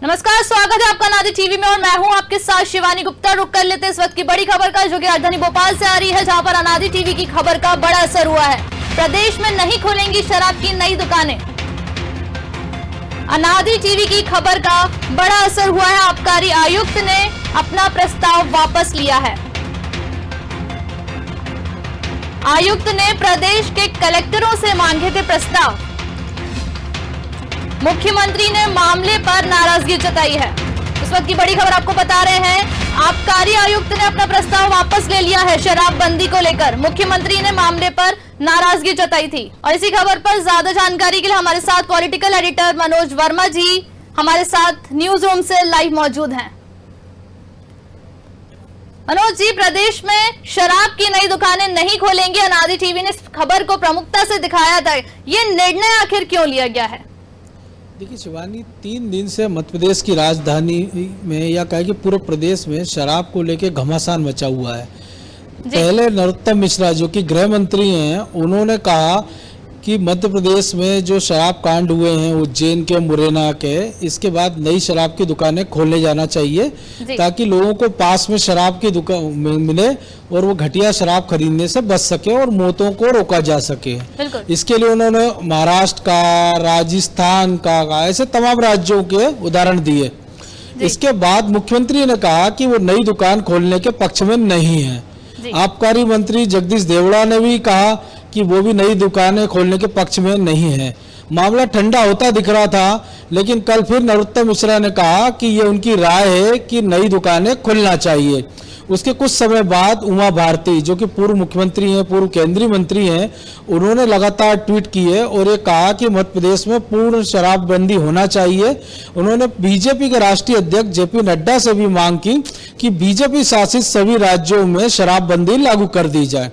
नमस्कार, स्वागत है आपका अनादि टीवी में और मैं हूं आपके साथ शिवानी गुप्ता। रुक कर लेते इस वक्त की बड़ी खबर का, जो कि राजधानी भोपाल से आ रही है, जहां पर अनादि टीवी की खबर का बड़ा असर हुआ है। प्रदेश में नहीं खुलेंगी शराब की नई दुकानें। अनादि टीवी की खबर का बड़ा असर हुआ है। आबकारी आयुक्त ने अपना प्रस्ताव वापस लिया है। आयुक्त ने प्रदेश के कलेक्टरों से मांगे थे प्रस्ताव। मुख्यमंत्री ने मामले पर नाराजगी जताई है। इस वक्त की बड़ी खबर आपको बता रहे हैं, आबकारी आयुक्त ने अपना प्रस्ताव वापस ले लिया है शराबबंदी को लेकर। मुख्यमंत्री ने मामले पर नाराजगी जताई थी। और इसी खबर पर ज्यादा जानकारी के लिए हमारे साथ पॉलिटिकल एडिटर मनोज वर्मा जी हमारे साथ न्यूज रूम से लाइव मौजूद हैं। मनोज जी, प्रदेश में शराब की नई दुकानें नहीं खोलेंगी। अनादि टीवी ने इस खबर को प्रमुखता से दिखाया था। ये निर्णय आखिर क्यों लिया गया है? देखिए शिवानी, 3 दिन से मध्य प्रदेश की राजधानी में या कहे कि पूरे प्रदेश में शराब को लेकर घमासान मचा हुआ है। पहले नरोत्तम मिश्रा जो कि गृह मंत्री हैं, उन्होंने कहा कि मध्य प्रदेश में जो शराब कांड हुए हैं उज्जैन के, मुरैना के, इसके बाद नई शराब की दुकानें खोलने जाना चाहिए ताकि लोगों को पास में शराब की दुकान मिले और वो घटिया शराब खरीदने से बच सके और मौतों को रोका जा सके। इसके लिए उन्होंने महाराष्ट्र का, राजस्थान का, ऐसे तमाम राज्यों के उदाहरण दिए। इसके बाद मुख्यमंत्री ने कहा कि वो नई दुकान खोलने के पक्ष में नहीं है। आबकारी मंत्री जगदीश देवड़ा ने भी कहा कि वो भी नई दुकानें खोलने के पक्ष में नहीं है। मामला ठंडा होता दिख रहा था, लेकिन कल फिर नरोत्तम मिश्रा ने कहा कि ये उनकी राय है कि नई दुकानें खुलना चाहिए। उसके कुछ समय बाद उमा भारती जो कि पूर्व मुख्यमंत्री हैं, पूर्व केंद्रीय मंत्री हैं, उन्होंने लगातार ट्वीट किए और ये कहा कि मध्य प्रदेश में पूर्ण शराबबंदी होना चाहिए। उन्होंने बीजेपी के राष्ट्रीय अध्यक्ष जेपी नड्डा से भी मांग की कि बीजेपी शासित सभी राज्यों में शराबबंदी लागू कर दी जाए।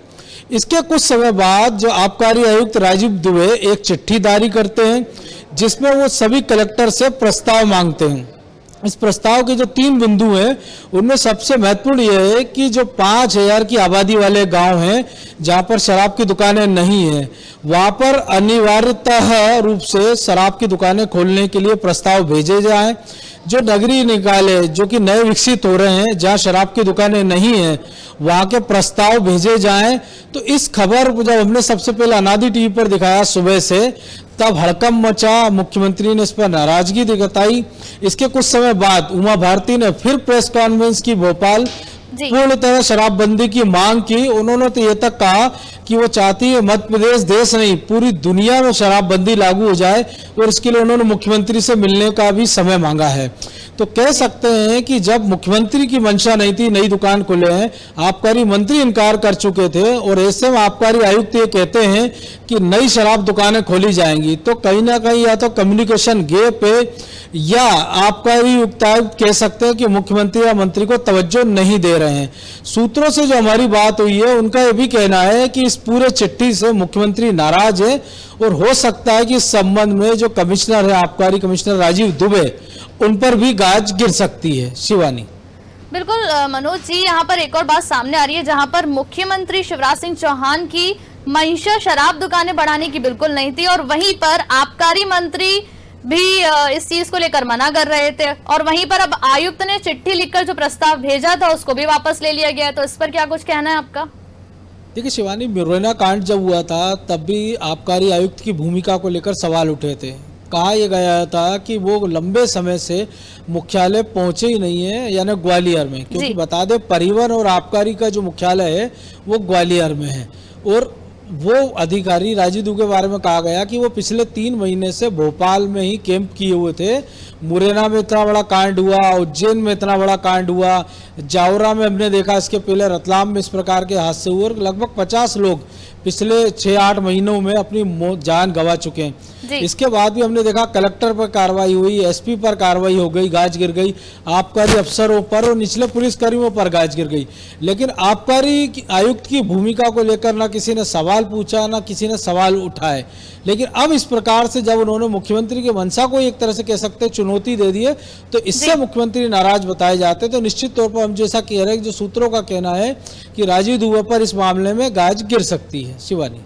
इसके कुछ समय बाद जो आबकारी आयुक्त राजीव दुबे एक चिट्ठी जारी करते हैं जिसमें वो सभी कलेक्टर से प्रस्ताव मांगते हैं। इस प्रस्ताव के जो 3 बिंदु हैं उनमें सबसे महत्वपूर्ण यह है कि जो 5000 की आबादी वाले गांव हैं जहां पर शराब की दुकानें नहीं हैं, वहां पर अनिवार्यतः रूप से शराब की दुकानें खोलने के लिए प्रस्ताव भेजे जाएं। जो नगरीय निकाय जो कि नए विकसित हो रहे हैं जहां शराब की दुकानें नहीं हैं, वहां के प्रस्ताव भेजे जाएं। तो इस खबर को जब हमने सबसे पहले अनादि टीवी पर दिखाया सुबह से, तब हड़कंप मचा। मुख्यमंत्री ने इस पर नाराजगी जताई। इसके कुछ समय बाद उमा भारती ने फिर प्रेस कॉन्फ्रेंस की भोपाल, पूर्णतः शराबबंदी की मांग की। उन्होंने तो ये तक कहा कि वो चाहती है मध्य प्रदेश देश नहीं पूरी दुनिया में शराबबंदी लागू हो जाए और इसके लिए उन्होंने मुख्यमंत्री से मिलने का भी समय मांगा है। तो कह सकते हैं कि जब मुख्यमंत्री की मंशा नहीं थी नई दुकान खोले हैं, आबकारी मंत्री इनकार कर चुके थे और ऐसे में आबकारी आयुक्त ये कहते हैं कि नई शराब दुकानें खोली जाएंगी, तो कहीं ना कहीं या तो कम्युनिकेशन गैप है या आबकारी आयुक्त कह सकते हैं कि मुख्यमंत्री या मंत्री को तवज्जो नहीं दे रहे हैं। सूत्रों से जो हमारी बात हुई है उनका ये भी कहना है कि इस पूरे चिट्ठी से मुख्यमंत्री नाराज है और हो सकता है कि इस संबंध में जो कमिश्नर है, आबकारी कमिश्नर राजीव दुबे, उन पर भी गाज गिर सकती है। शिवानी, बिल्कुल मनोज जी, यहाँ पर एक और बात सामने आ रही है जहाँ पर मुख्यमंत्री शिवराज सिंह चौहान की मंशा शराब दुकानें बढ़ाने की बिल्कुल नहीं थी और वहीं पर आबकारी मंत्री भी इस चीज को लेकर मना कर रहे थे और वहीं पर अब आयुक्त ने चिट्ठी लिखकर जो प्रस्ताव भेजा था उसको भी वापस ले लिया गया। तो इस पर क्या कुछ कहना है आपका? देखिए शिवानी, मुरैना कांड जब हुआ था तब भी आबकारी आयुक्त की भूमिका को लेकर सवाल उठे थे। कहा यह गया था कि वो लंबे समय से मुख्यालय पहुंचे ही नहीं है, यानी ग्वालियर में, क्योंकि बता दें परिवहन और आबकारी का जो मुख्यालय है वो ग्वालियर में है। और वो अधिकारी राजीव दुबे के बारे में कहा गया कि वो पिछले 3 महीने से भोपाल में ही कैंप किए हुए थे। मुरैना में इतना बड़ा कांड हुआ, उज्जैन में इतना बड़ा कांड हुआ, जावरा में हमने देखा, इसके पहले रतलाम में इस प्रकार के हादसे हुए और लगभग 50 लोग पिछले 6-8 महीनों में अपनी जान गंवा चुके हैं। इसके बाद भी हमने देखा कलेक्टर पर कार्रवाई हुई, एसपी पर कार्रवाई हो गई, गाज गिर गई, आबकारी अफसरों पर और निचले पुलिसकर्मियों पर गाज गिर गई। लेकिन आबकारी आयुक्त की भूमिका को लेकर ना किसी ने सवाल पूछा, ना किसी ने सवाल उठाए। लेकिन अब इस प्रकार से जब उन्होंने मुख्यमंत्री की मंशा को एक तरह से कह सकते हैं चुनौती दे दी है, तो इससे मुख्यमंत्री नाराज बताए जाते। तो निश्चित तौर पर हम जैसा कह रहे हैं, जो सूत्रों का कहना है कि राजीव दुबे पर इस मामले में गाज गिर सकती है। शिवानी,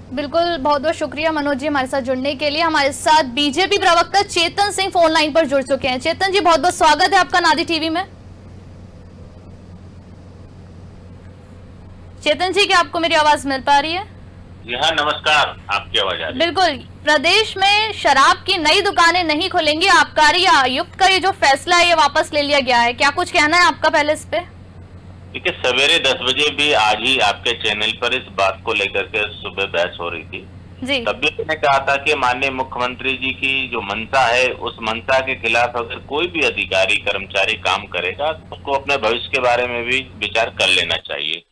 बिल्कुल, बहुत बहुत शुक्रिया मनोज जी हमारे साथ जुड़ने के लिए। हमारे साथ बीजेपी प्रवक्ता चेतन सिंह फोन लाइन पर जुड़ चुके हैं। चेतन जी, बहुत बहुत स्वागत है आपका नादी टीवी में। चेतन जी, क्या आपको मेरी आवाज मिल पा रही है? जी हाँ, नमस्कार, आपकी आवाज आ रही है। बिल्कुल, प्रदेश में शराब की नई दुकानें नहीं खुलेंगी। आबकारी आयुक्त का ये जो फैसला है ये वापस ले लिया गया है, क्या कुछ कहना है आपका पहले इस पे? देखिए, सवेरे 10 बजे भी आज ही आपके चैनल पर इस बात को लेकर के सुबह बहस हो रही थी जी। तब भी मैंने कहा था कि माननीय मुख्यमंत्री जी की जो मंशा है उस मंशा के खिलाफ अगर कोई भी अधिकारी कर्मचारी काम करेगा तो उसको अपने भविष्य के बारे में भी विचार कर लेना चाहिए।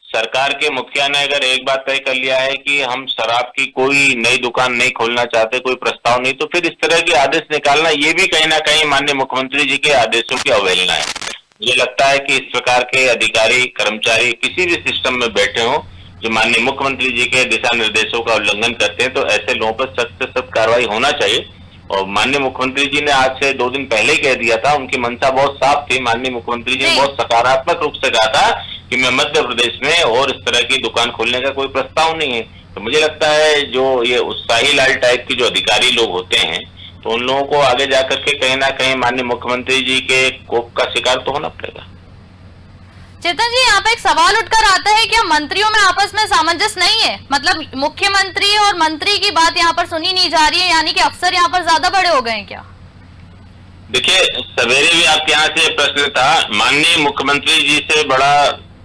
सरकार के मुखिया ने अगर एक बात तय कर लिया है कि हम शराब की कोई नई दुकान नहीं खोलना चाहते, कोई प्रस्ताव नहीं, तो फिर इस तरह के आदेश निकालना ये भी कहीं ना कहीं माननीय मुख्यमंत्री जी के आदेशों की अवहेलना है। मुझे लगता है कि इस प्रकार के अधिकारी कर्मचारी किसी भी सिस्टम में बैठे हों जो माननीय मुख्यमंत्री जी के दिशा निर्देशों का उल्लंघन करते हैं तो ऐसे लोगों पर सख्त से सख्त कार्रवाई होना चाहिए। और माननीय मुख्यमंत्री जी ने आज से 2 दिन पहले कह दिया था, उनकी मंशा बहुत साफ थी। माननीय मुख्यमंत्री जी ने बहुत सकारात्मक रूप से कहा था कि मैं मध्य प्रदेश में और इस तरह की दुकान खोलने का कोई प्रस्ताव नहीं है। तो मुझे लगता है जो ये उत्साही लाल टाइप के जो अधिकारी लोग होते हैं तो उन लोगों को आगे जाकर के कहीं ना कहीं माननीय मुख्यमंत्री जी के कोप का शिकार तो होना पड़ेगा। चेतन जी, यहाँ पे एक सवाल उठकर आता है कि मंत्रियों में आपस में सामंजस्य नहीं है, मतलब मुख्यमंत्री और मंत्री की बात यहाँ पर सुनी नहीं जा रही है, यानी कि अफसर यहाँ पर ज्यादा बड़े हो गए हैं क्या? देखिए, सवेरे भी आपके यहाँ से प्रश्न था, माननीय मुख्यमंत्री जी से बड़ा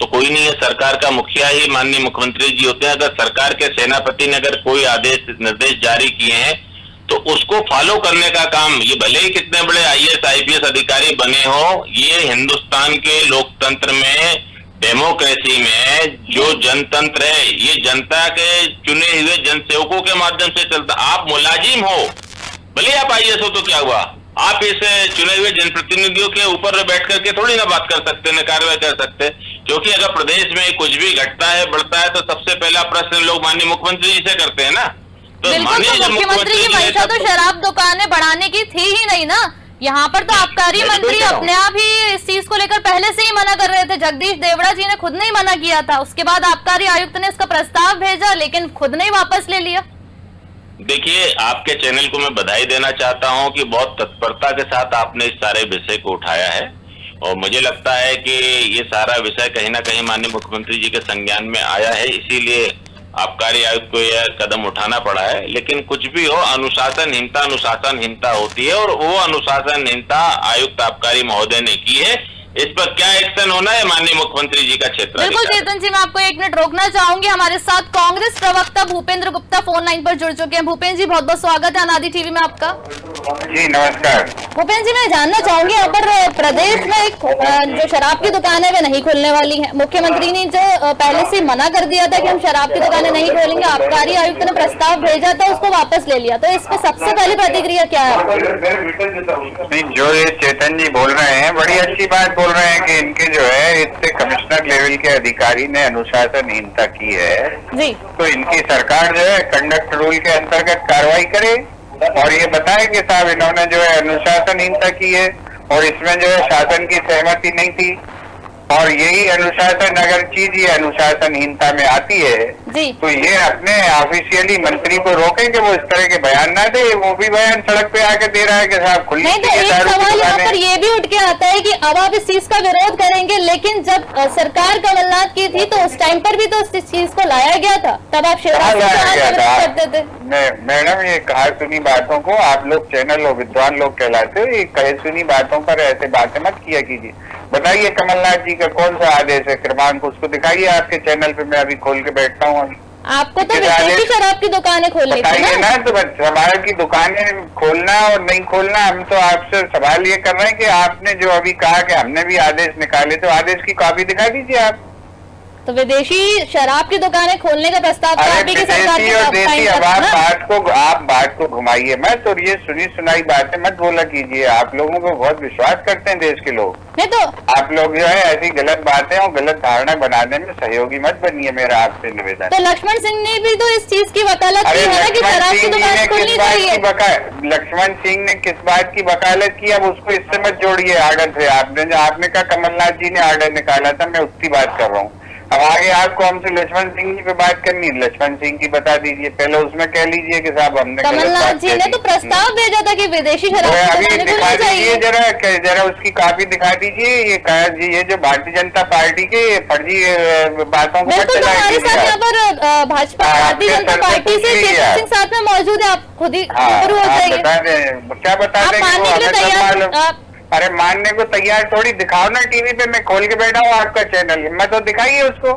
तो कोई नहीं है, सरकार का मुखिया ही माननीय मुख्यमंत्री जी होते हैं। अगर सरकार के सेनापति ने अगर कोई आदेश निर्देश जारी किए हैं तो उसको फॉलो करने का काम, ये भले ही कितने बड़े आईएएस आईपीएस अधिकारी बने हो, ये हिंदुस्तान के लोकतंत्र में, डेमोक्रेसी में जो जनतंत्र है ये जनता के चुने हुए जनसेवकों के माध्यम से चलता। आप मुलाजिम हो, भले आप आईएएस हो तो क्या हुआ, आप इस चुने हुए जनप्रतिनिधियों के ऊपर बैठ करके थोड़ी ना बात कर सकते, न कार्रवाई कर सकते। क्योंकि अगर प्रदेश में कुछ भी घटता है बढ़ता है तो सबसे पहला प्रश्न लोग माननीय मुख्यमंत्री जी से करते हैं ना। तो बिल्कुल, तो मुख्यमंत्री की मंशा तो शराब दुकानें बढ़ाने की थी ही नहीं ना। यहाँ पर तो आबकारी मंत्री अपने आप ही इस चीज को लेकर पहले से ही मना कर रहे थे। जगदीश देवड़ा जी ने खुद ने ही मना किया था, उसके बाद आबकारी आयुक्त ने इसका प्रस्ताव भेजा लेकिन खुद ने ही वापस ले लिया। देखिए, आपके चैनल को मैं बधाई देना चाहता हूं कि बहुत तत्परता के साथ आपने इस सारे विषय को उठाया है और मुझे लगता है कि ये सारा विषय कहीं ना कहीं माननीय मुख्यमंत्री जी के संज्ञान में आया है, इसीलिए आबकारी आयुक्त को यह कदम उठाना पड़ा है। लेकिन कुछ भी हो, अनुशासनहीनता होती है और वो अनुशासनहीनता आयुक्त आबकारी महोदय ने की है। इस पर क्या एक्शन होना है माननीय मुख्यमंत्री जी का क्षेत्र। बिल्कुल चेतन जी, मैं आपको 1 मिनट रोकना चाहूंगी। हमारे साथ कांग्रेस प्रवक्ता भूपेंद्र गुप्ता फोन लाइन पर जुड़ चुके हैं। भूपेंद्र जी, बहुत बहुत स्वागत है अनादि टीवी में आपका। जी नमस्कार। भूपेंद्र जी, मैं जानना चाहूंगी यहाँ पर प्रदेश में जो शराब की दुकान है वे नहीं खुलने वाली है। मुख्यमंत्री ने जो पहले से मना कर दिया था कि हम शराब की दुकानें नहीं खोलेंगे, आबकारी आयुक्त ने प्रस्ताव भेजा था, उसको वापस ले लिया, तो इस पर सबसे पहले प्रतिक्रिया क्या है? जो ये चेतन जी बोल रहे हैं बड़ी अच्छी बात बोल रहे हैं कि इनके जो है इससे कमिश्नर लेवल के अधिकारी ने अनुशासनहीनता की है जी। तो इनकी सरकार जो है कंडक्ट रूल के अंतर्गत कार्रवाई करे और ये बताए कि साहब इन्होंने जो है अनुशासनहीनता की है और इसमें जो है शासन की सहमति नहीं थी और यही अनुशासन अगर चीज ये अनुशासनहीनता में आती है जी। तो ये अपने ऑफिशियली मंत्री को रोकें कि वो इस तरह के बयान ना दे। वो भी बयान सड़क पे आके दे रहा है कि साहब खुली नहीं, तो एक सवाल यहाँ पर ये भी उठ के आता है कि अब आप इस चीज का विरोध करेंगे, लेकिन जब सरकार कमलनाथ की थी तो उस टाइम पर भी तो इस चीज को लाया गया था, तब आप शिवराज सिंह चौहान का विरोध करते थे। मैडम, ये कहा सुनी बातों को आप लोग चैनल और विद्वान लोग कहलाते हो, ये कहे सुनी बातों पर ऐसे बातें मत किया कीजिए। बताइए कमलनाथ जी का कौन सा आदेश है क्रमांक, उसको दिखाइए आपके चैनल पे, मैं अभी खोल के बैठता हूँ। आपको तो विदेशी शराब की दुकानें खोलनी थी ना, तो शराब की दुकानें खोलना और नहीं खोलना, हम तो आपसे सवाल ये कर रहे हैं कि आपने जो अभी कहा कि हमने भी आदेश निकाले, तो आदेश की कॉपी दिखा दीजिए आप। तो विदेशी शराब की दुकानें खोलने का प्रस्ताव तो आप ही की सरकार के साथ साइन अब करना। आप बात को घुमाइए मत और ये सुनी सुनाई बातें मत बोला कीजिए। आप लोगों को बहुत विश्वास करते हैं देश के लोग, नहीं तो आप लोग जो है ऐसी गलत बातें और गलत धारणा बनाने में सहयोगी मत बनिए, मेरा आपसे निवेदन। तो लक्ष्मण सिंह ने भी तो इस चीज की वकालत की है ना कि शराब की दुकान खोलनी चाहिए। लक्ष्मण सिंह ने किस बात की वकालत की, अब उसको इससे मत जोड़िए आर्डर से। आपने कहा कमलनाथ जी ने आर्डर निकाला था, मैं उसकी बात कर रहा हूँ। अब आगे आपको हमसे लक्ष्मण सिंह जी पे बात करनी है, लक्ष्मण सिंह की बता दीजिए, पहले उसमें कह लीजिए कि साहब हमने कमलनाथ जी ने तो प्रस्ताव भेजा था कि विदेशी शराब अभी बनाने को दिखा नहीं दीजिए, चाहिए। जरा उसकी कॉपी दिखा दीजिए। ये जो भारतीय जनता पार्टी के फर्जी बातों को बिल्कुल, तो हमारे साथ यहाँ पर भाजपा भारतीय जनता पार्टी से चेतन सिंह साथ में मौजूद है, आप खुद ही शुरू हो जाइए। क्या बता दें, मानने के लिए तैयार? अरे मानने को तैयार थोड़ी, दिखाओ ना टीवी पे, मैं खोल के बैठा हूँ आपका चैनल, मैं तो दिखाइए उसको।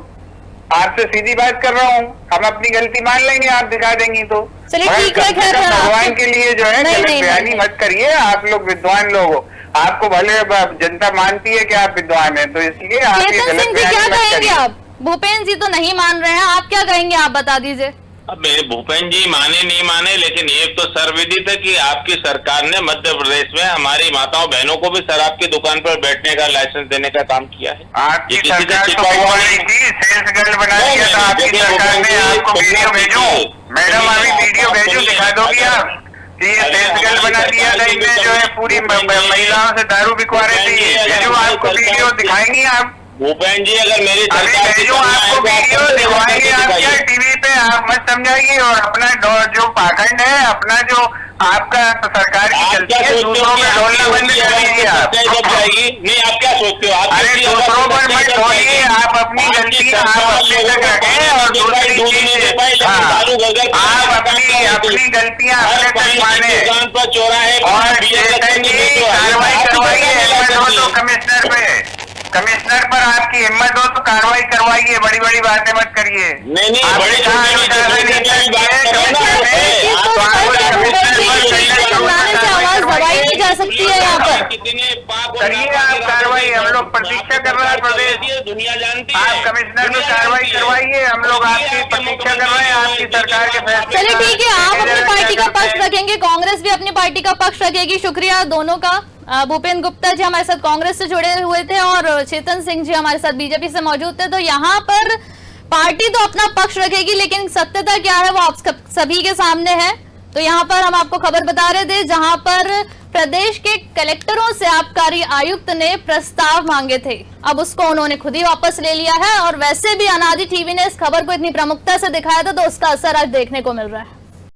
आपसे सीधी बात कर रहा हूँ, हम अपनी गलती मान लेंगे, आप दिखा देंगी तो। चलिए ठीक है, खैर भगवान के लिए जो है बयानी मत करिए, आप लोग विद्वान लोग हो, आपको भले जनता मानती है कि आप विद्वान हैं, तो इसलिए आप ये चेतन सिंह जी क्या कहेंगे? आप भूपेन्द्र जी तो नहीं मान रहे हैं, आप क्या कहेंगे, आप बता दीजिए। अब मेरे भूपेन्द्र जी माने नहीं माने, लेकिन एक तो सर्वविदित है कि आपकी सरकार ने मध्य प्रदेश में हमारी माताओं बहनों को भी शराब की दुकान पर बैठने का लाइसेंस देने का काम किया है। आपकी सरकार तो सेल्स गर्ल बना दिया था आपकी सरकार ने। आपको वीडियो भेजूं मैडम, अभी वीडियो भेजूं, दिखा दोगी आप? ये सेल्स गर्ल बना दिया था इनने, जो है पूरी महिलाओं से दारू बिकवा रहे थे। भेजूं आपको वीडियो, दिखाएंगी आप? भूपेन्द्र जी अगर मेरी सरकार भेजूं आपको वीडियो, दिखाएंगे आप क्या टीवी पे? आप मत समझाइए, और अपना जो पाखंड है, अपना जो आपका सरकार की चलती है, दूसरों में ढोलना बंद कर दीजिए आप। नहीं, आप क्या सोचते हो? अरे दूसरों पर मत ढोलिए, आप अपनी गलती आप अपने तक रखें, और दूसरी चीज आप अपनी गलतियां अपने तक माने। और चेतन जी कार्रवाई करवाइए, कमिश्नर पे, कमिश्नर पर आपकी हिम्मत हो तो कार्रवाई करवाइए, बड़ी बड़ी बातें मत करिए। नहीं, आवाज दबाई नहीं जा सकती है यहाँ पर। करिए आप कार्रवाई, हम लोग प्रतीक्षा कर रहे हैं प्रदेश, दुनिया जानती है। आप कमिश्नर में कार्रवाई करवाइए, हम लोग आपकी प्रतीक्षा कर रहे हैं, आपकी सरकार के फैसले। चलिए ठीक है, आप अपनी पार्टी का पक्ष रखेंगे, कांग्रेस भी अपनी पार्टी का पक्ष रखेगी। शुक्रिया दोनों का। भूपेन्द्र गुप्ता जी हमारे साथ कांग्रेस से जुड़े हुए थे और चेतन सिंह जी हमारे साथ बीजेपी से मौजूद थे। तो यहाँ पर पार्टी तो अपना पक्ष रखेगी, लेकिन सत्यता क्या है वो आप सभी के सामने है। तो यहाँ पर हम आपको खबर बता रहे थे, जहां पर प्रदेश के कलेक्टरों से आबकारी आयुक्त ने प्रस्ताव मांगे थे, अब उसको उन्होंने खुद ही वापस ले लिया है। और वैसे भी अनादि टीवी ने इस खबर को इतनी प्रमुखता से दिखाया था, तो उसका असर आज देखने को मिल रहा है।